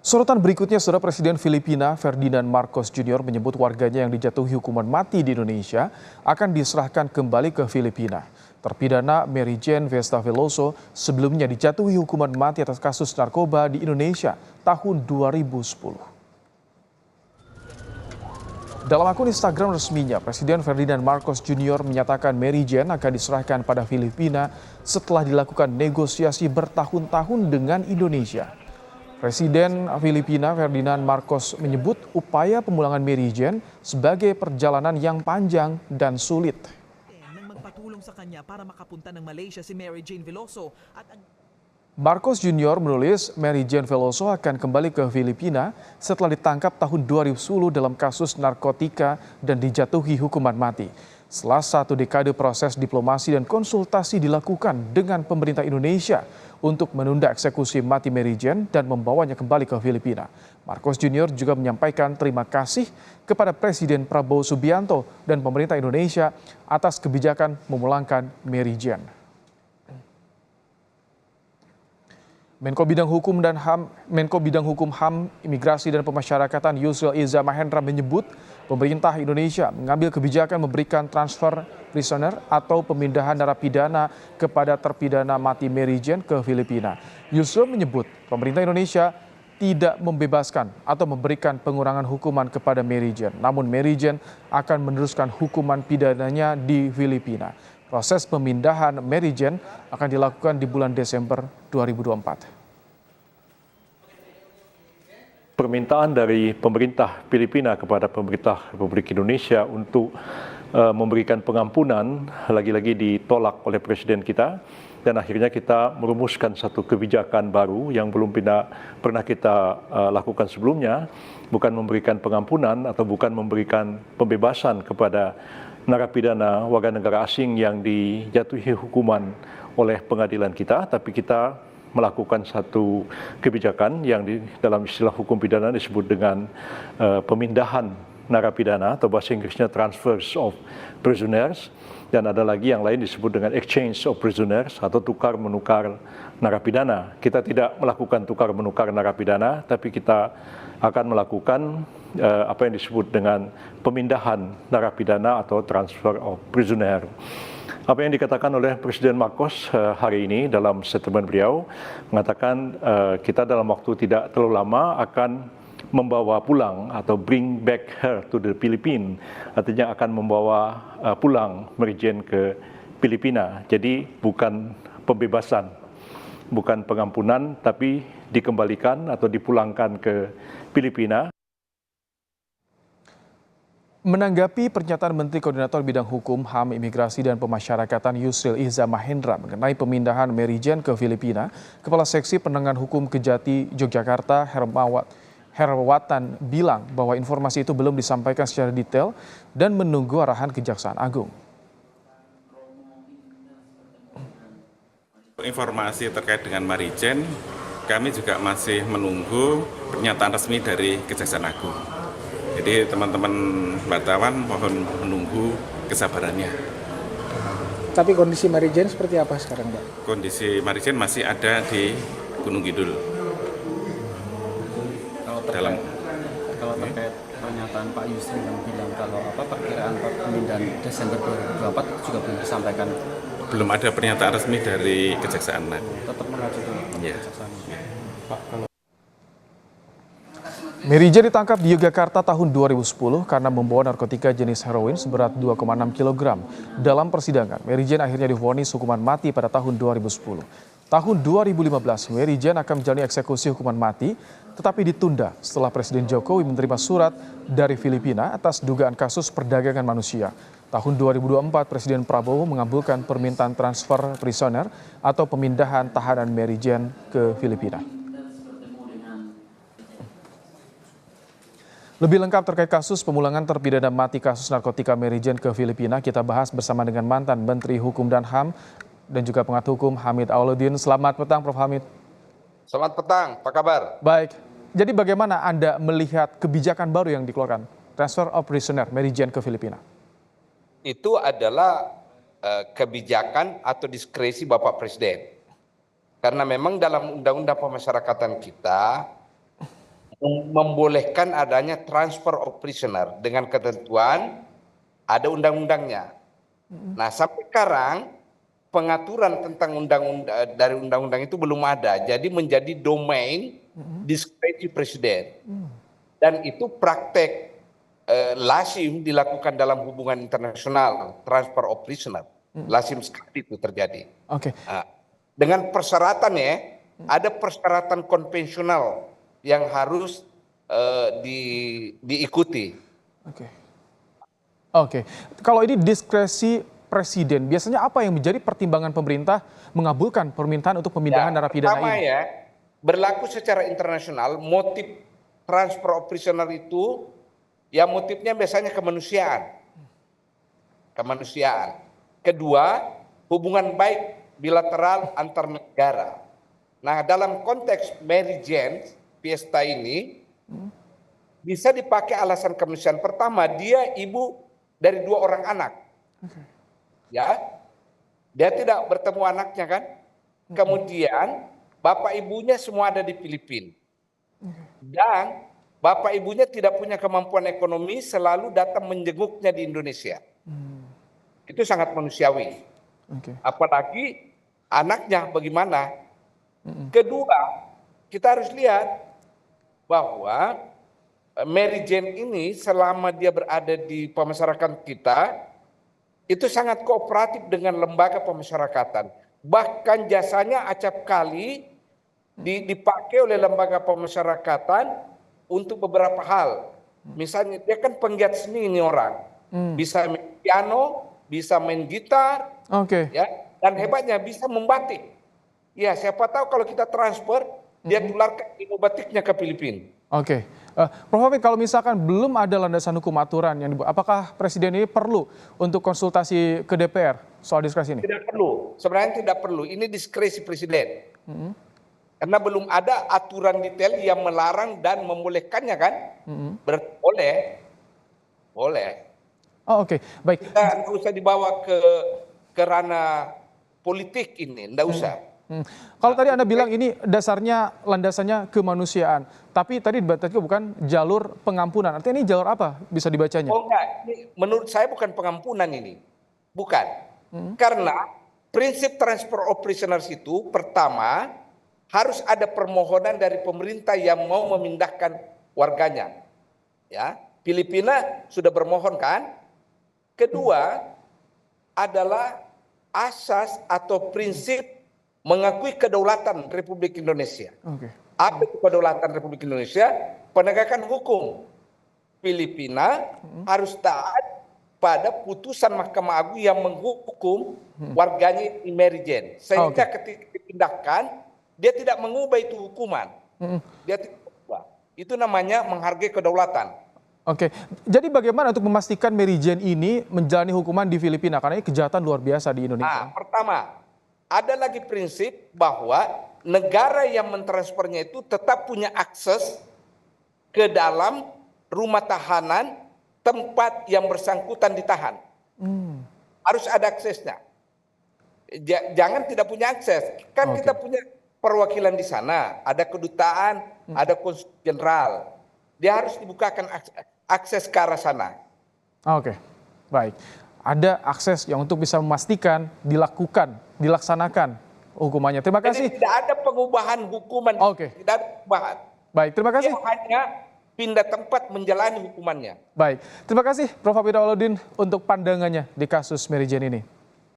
Sorotan berikutnya, Saudara Presiden Filipina Ferdinand Marcos Jr. menyebut warganya yang dijatuhi hukuman mati di Indonesia akan diserahkan kembali ke Filipina. Terpidana Mary Jane Vesta Veloso sebelumnya dijatuhi hukuman mati atas kasus narkoba di Indonesia tahun 2010. Dalam akun Instagram resminya, Presiden Ferdinand Marcos Jr. menyatakan Mary Jane akan diserahkan pada Filipina setelah dilakukan negosiasi bertahun-tahun dengan Indonesia. Presiden Filipina Ferdinand Marcos menyebut upaya pemulangan Mary Jane sebagai perjalanan yang panjang dan sulit. Nang magpatulong sa kanya para makapunta ng Malaysia si Mary Jane Veloso at Marcos Jr. menulis Mary Jane Veloso akan kembali ke Filipina setelah ditangkap tahun 2010 dalam kasus narkotika dan dijatuhi hukuman mati. Setelah 1 dekade proses diplomasi dan konsultasi dilakukan dengan pemerintah Indonesia untuk menunda eksekusi mati Mary Jane dan membawanya kembali ke Filipina. Marcos Jr. juga menyampaikan terima kasih kepada Presiden Prabowo Subianto dan pemerintah Indonesia atas kebijakan memulangkan Mary Jane. Menko Bidang Hukum HAM, Imigrasi dan Pemasyarakatan Yusril Iza Mahendra menyebut pemerintah Indonesia mengambil kebijakan memberikan transfer prisoner atau pemindahan narapidana kepada terpidana mati Mary Jane ke Filipina. Yusril menyebut pemerintah Indonesia tidak membebaskan atau memberikan pengurangan hukuman kepada Mary Jane. Namun Mary Jane akan meneruskan hukuman pidananya di Filipina. Proses pemindahan Mary Jane akan dilakukan di bulan Desember 2024. Permintaan dari pemerintah Filipina kepada pemerintah Republik Indonesia untuk memberikan pengampunan lagi-lagi ditolak oleh Presiden kita, dan akhirnya kita merumuskan satu kebijakan baru yang belum pernah kita lakukan sebelumnya, bukan memberikan pengampunan atau bukan memberikan pembebasan kepada narapidana warga negara asing yang dijatuhi hukuman oleh pengadilan kita, tapi kita melakukan satu kebijakan yang dalam istilah hukum pidana disebut dengan pemindahan narapidana atau bahasa Inggrisnya transfers of prisoners, dan ada lagi yang lain disebut dengan exchange of prisoners atau tukar menukar narapidana. Kita tidak melakukan tukar menukar narapidana, tapi kita akan melakukan apa yang disebut dengan pemindahan narapidana atau transfer of prisoner. Apa yang dikatakan oleh Presiden Marcos hari ini dalam statement beliau mengatakan kita dalam waktu tidak terlalu lama akan membawa pulang atau bring back her to the Philippines, artinya akan membawa pulang Mary Jane ke Filipina. Jadi bukan pembebasan, bukan pengampunan, tapi dikembalikan atau dipulangkan ke Filipina. Menanggapi pernyataan Menteri Koordinator Bidang Hukum, HAM, Imigrasi dan Pemasyarakatan Yusril Iza Mahendra mengenai pemindahan Mary Jane ke Filipina, Kepala Seksi Penanganan Hukum Kejati Yogyakarta Herwatan bilang bahwa informasi itu belum disampaikan secara detail dan menunggu arahan Kejaksaan Agung. Informasi terkait dengan Mary Jane, kami juga masih menunggu pernyataan resmi dari Kejaksaan Agung. Jadi teman-teman wartawan mohon menunggu kesabarannya. Tapi kondisi Mary Jane seperti apa sekarang, Pak? Kondisi Mary Jane masih ada di Gunung Kidul. Kalau terkait pernyataan Pak Yusril yang bilang kalau perkiraan pemindahan Desember 2024 itu juga belum disampaikan. Belum ada pernyataan resmi dari Kejaksaan Agung. Tetap mengacu ke Kejaksaan. Pak, kalau Mary Jane ditangkap di Yogyakarta tahun 2010 karena membawa narkotika jenis heroin seberat 2,6 kg. Dalam persidangan, Mary Jane akhirnya divonis hukuman mati pada tahun 2010. Tahun 2015, Mary Jane akan menjalani eksekusi hukuman mati, tetapi ditunda setelah Presiden Jokowi menerima surat dari Filipina atas dugaan kasus perdagangan manusia. Tahun 2024, Presiden Prabowo mengabulkan permintaan transfer prisoner atau pemindahan tahanan Mary Jane ke Filipina. Lebih lengkap terkait kasus pemulangan terpidana mati kasus narkotika Mary Jane ke Filipina, kita bahas bersama dengan mantan Menteri Hukum dan HAM dan juga pengamat hukum Hamid Auluddin. Selamat petang, Prof. Hamid. Selamat petang, apa kabar? Baik, jadi bagaimana Anda melihat kebijakan baru yang dikeluarkan, transfer of prisoner Mary Jane ke Filipina? Itu adalah kebijakan atau diskresi Bapak Presiden. Karena memang dalam Undang-Undang Pemasyarakatan kita membolehkan adanya transfer of prisoner dengan ketentuan ada undang-undangnya. Nah, sampai sekarang pengaturan tentang dari undang-undang itu belum ada. Jadi menjadi domain diskresi presiden. Dan itu praktek lazim dilakukan dalam hubungan internasional, transfer of prisoner. Lazim sekali itu terjadi. Oke. Nah, dengan persyaratan ya, ada persyaratan konvensional yang harus diikuti. Oke. Oke. Kalau ini diskresi presiden, biasanya apa yang menjadi pertimbangan pemerintah mengabulkan permintaan untuk pemindahan narapidana pertama ini? ya, berlaku secara internasional, motif transfer of prisoner itu, ya motifnya biasanya kemanusiaan. Kemanusiaan. Kedua, hubungan baik bilateral antar negara. Nah, dalam konteks Mary Jane Fiesta ini, bisa dipakai alasan kemanusiaan. Pertama, dia ibu dari 2 orang anak. Ya, dia tidak bertemu anaknya kan. Kemudian bapak ibunya semua ada di Filipina. Dan bapak ibunya tidak punya kemampuan ekonomi, selalu datang menjenguknya di Indonesia. Itu sangat manusiawi. Apalagi anaknya bagaimana. Kedua, kita harus lihat bahwa Mary Jane ini selama dia berada di pemasyarakatan kita, itu sangat kooperatif dengan lembaga pemasyarakatan. Bahkan jasanya acap kali dipakai oleh lembaga pemasyarakatan untuk beberapa hal. Misalnya dia kan penggiat seni ini orang. Bisa main piano, bisa main gitar, ya, dan hebatnya bisa membatik. Ya, siapa tahu kalau kita transfer, dia tularkan ilmu batiknya ke Filipina. Oke. Prof. Hamid, kalau misalkan belum ada landasan hukum aturan yang dibuat, apakah presiden ini perlu untuk konsultasi ke DPR soal diskresi ini? Tidak perlu, sebenarnya tidak perlu. Ini diskresi presiden. Karena belum ada aturan detail yang melarang dan membolehkannya kan? Boleh. Oh, oke, baik. Kita nggak usah dibawa ke ranah politik ini, nggak usah. Kalau tadi Anda bilang ini dasarnya landasannya kemanusiaan, tapi tadi debatnya bukan jalur pengampunan. Artinya ini jalur apa bisa dibacanya? Oh enggak, ini menurut saya bukan pengampunan ini. Bukan. Karena prinsip transfer of prisoners itu pertama harus ada permohonan dari pemerintah yang mau memindahkan warganya. Ya, Filipina sudah bermohon kan? Kedua adalah asas atau prinsip mengakui kedaulatan Republik Indonesia. Apa itu kedaulatan Republik Indonesia? Penegakan hukum. Filipina harus taat pada putusan Mahkamah Agung yang menghukum warganya di Mary Jane. Sehingga ketika dipindahkan, dia tidak mengubah itu hukuman. Dia tidak mengubah. Itu namanya menghargai kedaulatan. Oke, jadi bagaimana untuk memastikan Mary Jane ini menjalani hukuman di Filipina? Karena ini kejahatan luar biasa di Indonesia. Pertama, ada lagi prinsip bahwa negara yang mentransfernya itu tetap punya akses ke dalam rumah tahanan tempat yang bersangkutan ditahan. Harus ada aksesnya. Jangan tidak punya akses. Kan kita punya perwakilan di sana, ada kedutaan, ada konsul jenderal. Dia harus dibukakan akses ke arah sana. Oke, baik. Ada akses yang untuk bisa memastikan dilaksanakan hukumannya. Terima kasih. Jadi tidak ada pengubahan hukuman. Tidak ada pengubahan. Baik, terima kasih. Dia hanya pindah tempat menjalani hukumannya. Baik, terima kasih Prof. Hamid Awaludin untuk pandangannya di kasus Mary Jane ini.